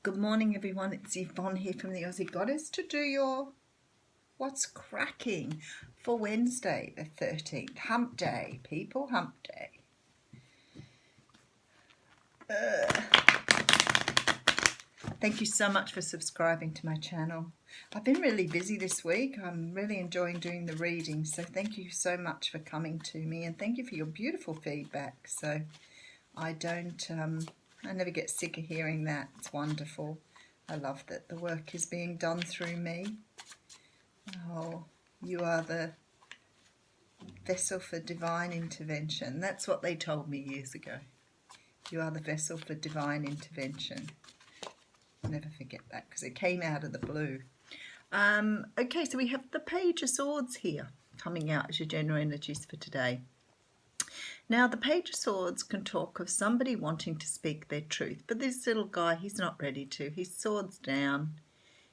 Good morning, everyone. It's Yvonne here from the Aussie Goddess to do your What's Cracking for Wednesday the 13th. Hump Day, people, hump day. Thank you so much for subscribing to my channel. I've been really busy this week. I'm really enjoying doing the reading, so thank you so much for coming to me, and thank you for your beautiful feedback. So I never get sick of hearing that. It's wonderful. I love that the work is being done through me. Oh, you are the vessel for divine intervention. That's what they told me years ago. You are the vessel for divine intervention. I'll never forget that because it came out of the blue. Okay, so we have the Page of Swords here coming out as your general energies for today. Now, the Page of Swords can talk of somebody wanting to speak their truth, but this little guy, he's not ready to. His sword's down.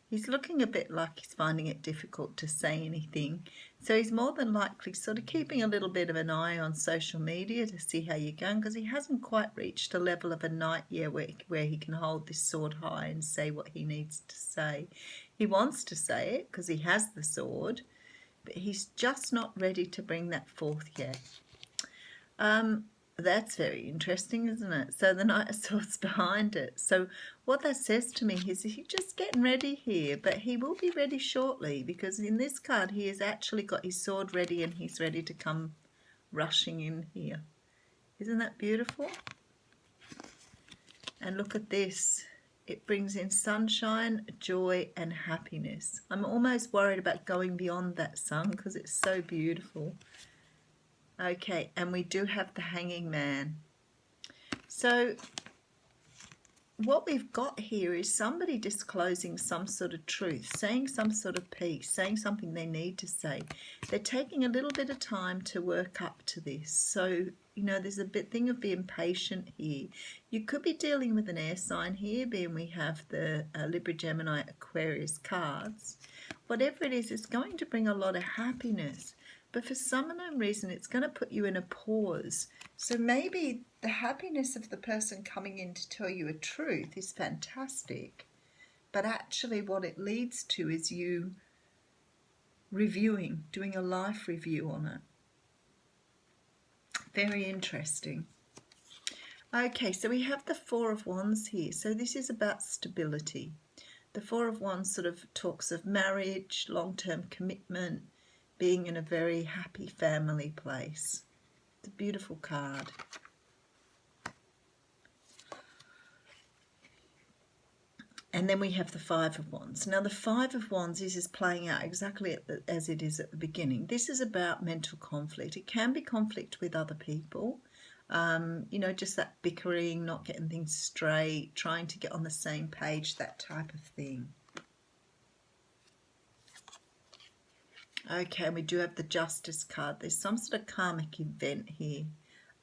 He's looking a bit like he's finding it difficult to say anything. So he's more than likely sort of keeping a little bit of an eye on social media to see how you're going, because he hasn't quite reached a level of a knight yet where he can hold this sword high and say what he needs to say. He wants to say it because he has the sword, but he's just not ready to bring that forth yet. That's very interesting, isn't it? So the Knight of Swords behind it. So what that says to me is he's just getting ready here, but he will be ready shortly, because in this card he has actually got his sword ready and he's ready to come rushing in here. Isn't that beautiful? And look at this. It brings in sunshine, joy and happiness. I'm almost worried about going beyond that sun because it's so beautiful. Okay, and we do have the Hanging Man. So what we've got here is somebody disclosing some sort of truth, saying some sort of piece, saying something they need to say. They're taking a little bit of time to work up to this. So, you know, there's a bit thing of being patient here. You could be dealing with an air sign here, being we have the Libra, Gemini, Aquarius cards. Whatever it is, it's going to bring a lot of happiness. But for some unknown reason, it's going to put you in a pause. So maybe the happiness of the person coming in to tell you a truth is fantastic. But actually what it leads to is you reviewing, doing a life review on it. Very interesting. Okay, so we have the Four of Wands here. So this is about stability. The Four of Wands sort of talks of marriage, long-term commitment, being in a very happy family place. It's a beautiful card. And then we have the Five of Wands. Now the Five of Wands is playing out exactly as it is at the beginning. This is about mental conflict. It can be conflict with other people. You know, just that bickering, not getting things straight, trying to get on the same page, that type of thing. Okay, and we do have the Justice card. There's some sort of karmic event here.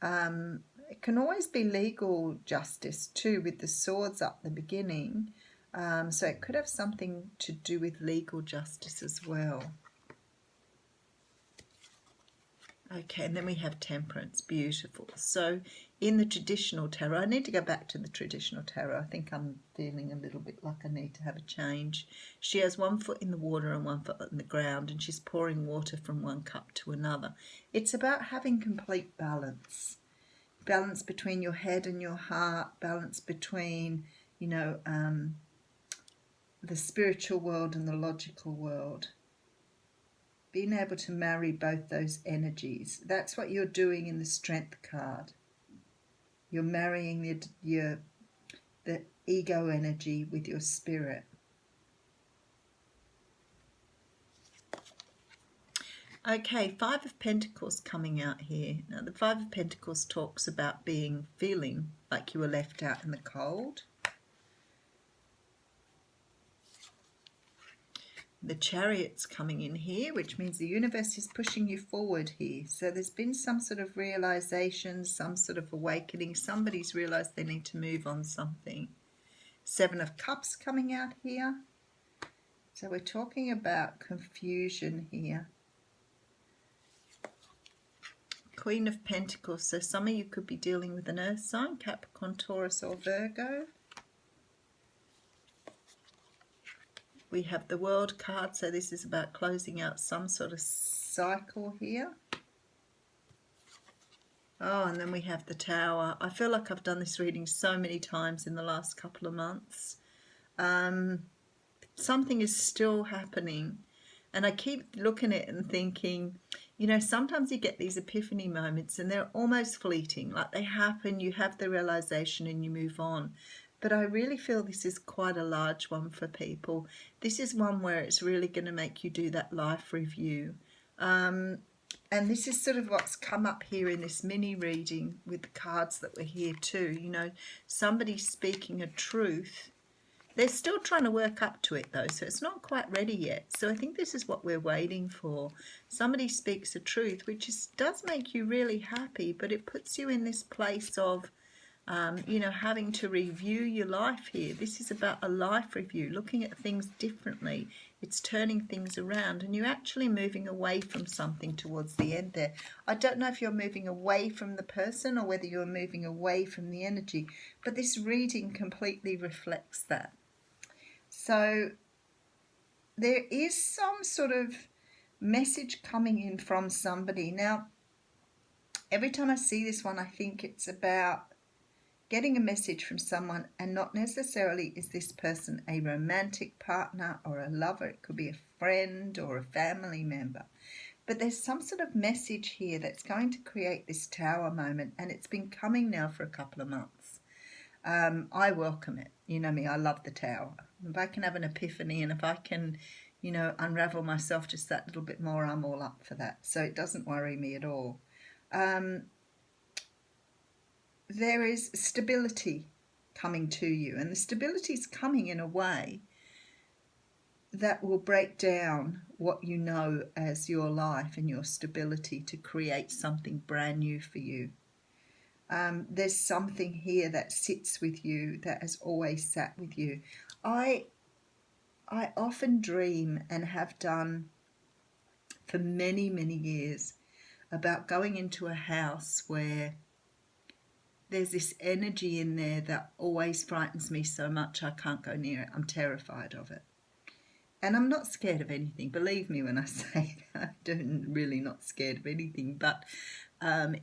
It can always be legal justice too, with the swords up the beginning. So it could have something to do with legal justice as well. Okay, and then we have Temperance. Beautiful. So in the traditional tarot, I need to go back to the traditional tarot. I think I'm feeling a little bit like I need to have a change. She has 1 foot in the water and 1 foot in the ground, and she's pouring water from one cup to another. It's about having complete balance. Balance between your head and your heart, balance between, you know, the spiritual world and the logical world. Being able to marry both those energies. That's what you're doing in the Strength card. You're marrying the ego energy with your spirit. Okay, Five of Pentacles coming out here. Now the Five of Pentacles talks about feeling like you were left out in the cold. The Chariot's coming in here, which means the universe is pushing you forward here. So there's been some sort of realization, some sort of awakening. Somebody's realized they need to move on something. Seven of Cups coming out here. So we're talking about confusion here. Queen of Pentacles. So some of you could be dealing with an earth sign, Capricorn, Taurus or Virgo. We have the World card, so this is about closing out some sort of cycle here. Oh, and then we have the Tower. I feel like I've done this reading so many times in the last couple of months. Something is still happening. And I keep looking at it and thinking, you know, sometimes you get these epiphany moments and they're almost fleeting. Like they happen, you have the realization and you move on. But I really feel this is quite a large one for people. This is one where it's really going to make you do that life review. And this is sort of what's come up here in this mini reading with the cards that were here too. You know, somebody speaking a truth. They're still trying to work up to it though, so it's not quite ready yet. So I think this is what we're waiting for. Somebody speaks a truth, which does make you really happy, but it puts you in this place of, you know, having to review your life here. This is about a life review, looking at things differently. It's turning things around, and you're actually moving away from something towards the end there. I don't know if you're moving away from the person or whether you're moving away from the energy, but this reading completely reflects that. So there is some sort of message coming in from somebody. Now, every time I see this one, I think it's about getting a message from someone, and not necessarily is this person a romantic partner or a lover. It could be a friend or a family member. But there's some sort of message here that's going to create this Tower moment, and it's been coming now for a couple of months. I welcome it. You know me, I love the Tower. If I can have an epiphany and if I can, you know, unravel myself just that little bit more, I'm all up for that. So it doesn't worry me at all. There is stability coming to you, and the stability is coming in a way that will break down what you know as your life and your stability to create something brand new for you. There's something here that sits with you, that has always sat with you. I often dream, and have done for many, many years, about going into a house where there's this energy in there that always frightens me so much I can't go near it. I'm terrified of it. And I'm not scared of anything. Believe me when I say that. I'm really not scared of anything. But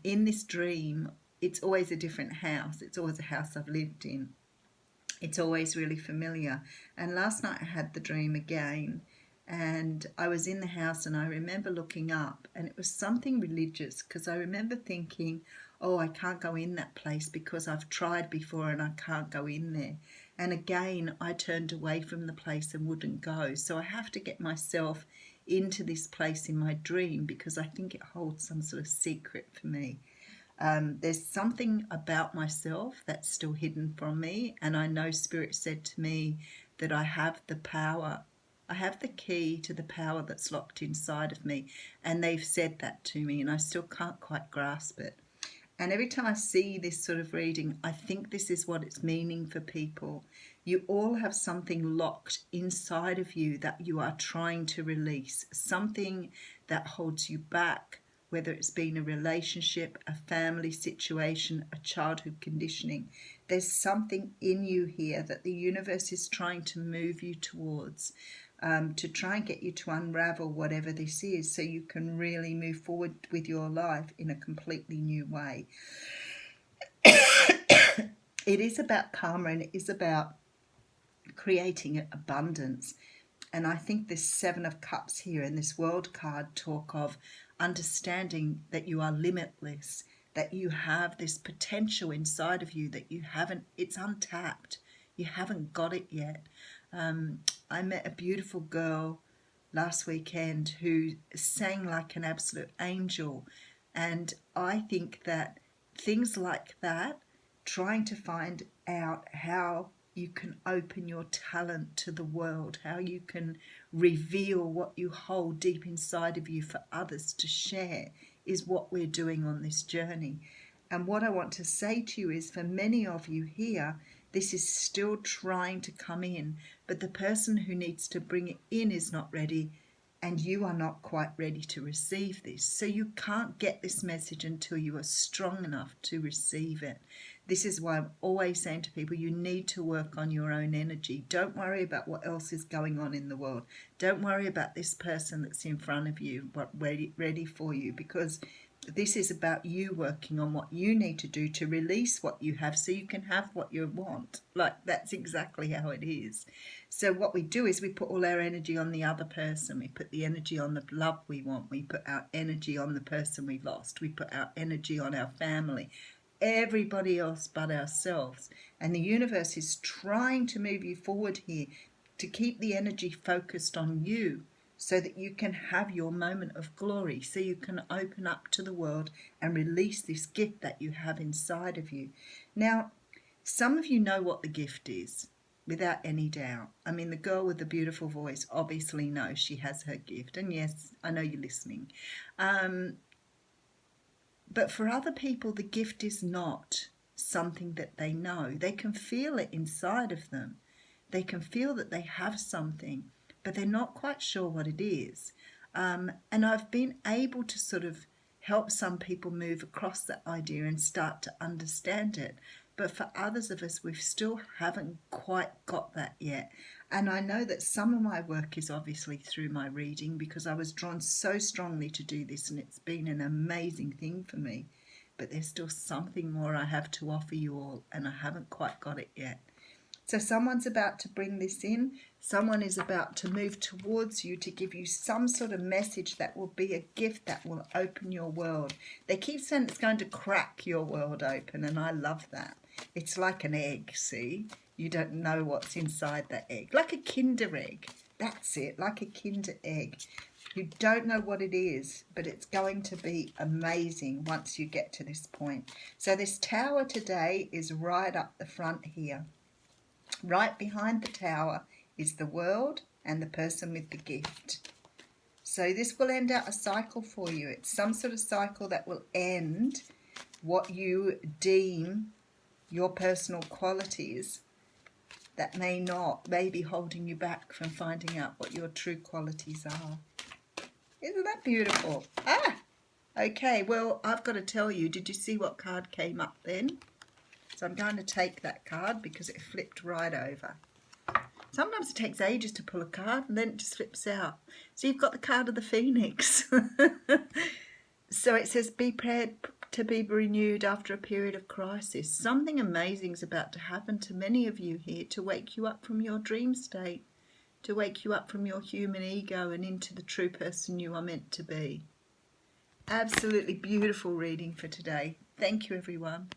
in this dream, it's always a different house. It's always a house I've lived in. It's always really familiar. And last night I had the dream again. And I was in the house and I remember looking up, and it was something religious, because I remember thinking, oh, I can't go in that place because I've tried before and I can't go in there. And again, I turned away from the place and wouldn't go. So I have to get myself into this place in my dream because I think it holds some sort of secret for me. There's something about myself that's still hidden from me, and I know Spirit said to me that I have the power. I have the key to the power that's locked inside of me, and they've said that to me, and I still can't quite grasp it. And every time I see this sort of reading, I think this is what it's meaning for people. You all have something locked inside of you that you are trying to release, something that holds you back, whether it's been a relationship, a family situation, a childhood conditioning. There's something in you here that the universe is trying to move you towards, to try and get you to unravel whatever this is, so you can really move forward with your life in a completely new way. It is about karma, and it is about creating abundance. And I think this Seven of Cups here and this World card talk of understanding that you are limitless, that you have this potential inside of you that you haven't, it's untapped. You haven't got it yet. I met a beautiful girl last weekend who sang like an absolute angel. And I think that things like that, trying to find out how you can open your talent to the world, how you can reveal what you hold deep inside of you for others to share, is what we're doing on this journey. And what I want to say to you is, for many of you here, this is still trying to come in, but the person who needs to bring it in is not ready, and you are not quite ready to receive this. So you can't get this message until you are strong enough to receive it. This is why I'm always saying to people, you need to work on your own energy. Don't worry about what else is going on in the world. Don't worry about this person that's in front of you, ready for you, because this is about you working on what you need to do to release what you have so you can have what you want. Like, that's exactly how it is. So what we do is we put all our energy on the other person. We put the energy on the love we want. We put our energy on the person we lost. We put our energy on our family. Everybody else but ourselves. And the universe is trying to move you forward here to keep the energy focused on you so that you can have your moment of glory, so you can open up to the world and release this gift that you have inside of you. Now, some of you know what the gift is, without any doubt. I mean, the girl with the beautiful voice obviously knows she has her gift. And yes, I know you're listening. But for other people, the gift is not something that they know. They can feel it inside of them. They can feel that they have something, but they're not quite sure what it is. And I've been able to sort of help some people move across that idea and start to understand it. But for others of us, we still haven't quite got that yet. And I know that some of my work is obviously through my reading, because I was drawn so strongly to do this, and it's been an amazing thing for me. But there's still something more I have to offer you all, and I haven't quite got it yet. So someone's about to bring this in. Someone is about to move towards you to give you some sort of message that will be a gift that will open your world. They keep saying it's going to crack your world open, and I love that. It's like an egg, see? You don't know what's inside that egg. Like a Kinder egg. That's it, like a Kinder egg. You don't know what it is, but it's going to be amazing once you get to this point. So this tower today is right up the front here. Right behind the tower is the world and the person with the gift. So this will end out a cycle for you. It's some sort of cycle that will end what you deem your personal qualities that may be holding you back from finding out what your true qualities are. Isn't that beautiful? Okay, well, I've got to tell you, did you see what card came up then? So I'm going to take that card because it flipped right over. Sometimes it takes ages to pull a card and then it just flips out. So you've got the card of the Phoenix. So it says, be prepared to be renewed after a period of crisis. Something amazing is about to happen to many of you here to wake you up from your dream state, to wake you up from your human ego and into the true person you are meant to be. Absolutely beautiful reading for today. Thank you, everyone.